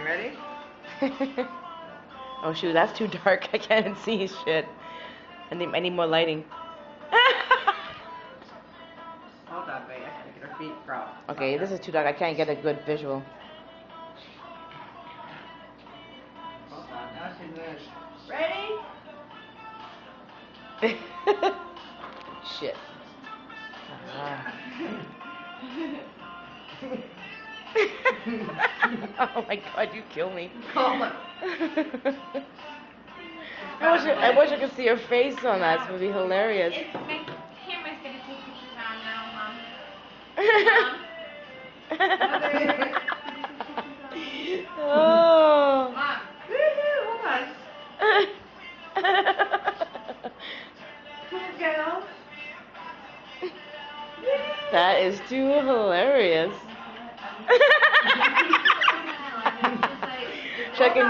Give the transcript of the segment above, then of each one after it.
ready? Oh shoot, that's too dark. I can't see shit. I need more lighting. Hold on, wait. I gotta get her feet crossed. Okay, this is too dark. I can't get a good visual. Hold on. Now she moves. Ready? Shit. Oh my god, you kill me. I wish I could see your face on that. It would be hilarious. My camera's gonna take pictures on now, Mom. Oh. Mom. Hold on. Come on, girl. That is too hilarious. Checking.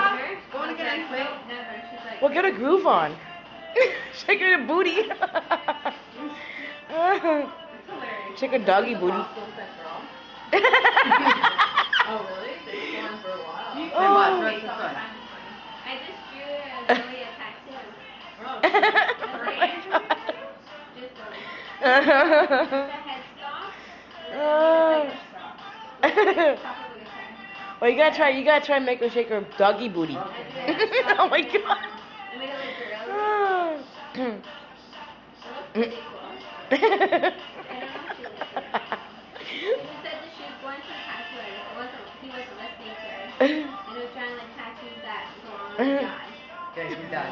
Going to get in quick. Well, get a groove on. Shake your booty. Shake a doggy booty. Oh, really? They've been going for a while. Oh. I just drew Lily a tattoo. The headstock. Well, you gotta try and make her shake her doggy booty. Oh my god. I made it like girls. It looks pretty cool. I don't know if she likes it. He said that she was going to a tattoo artist. He wasn't listening to her. And he was trying to like tattoos that go on with God. Okay, you're done.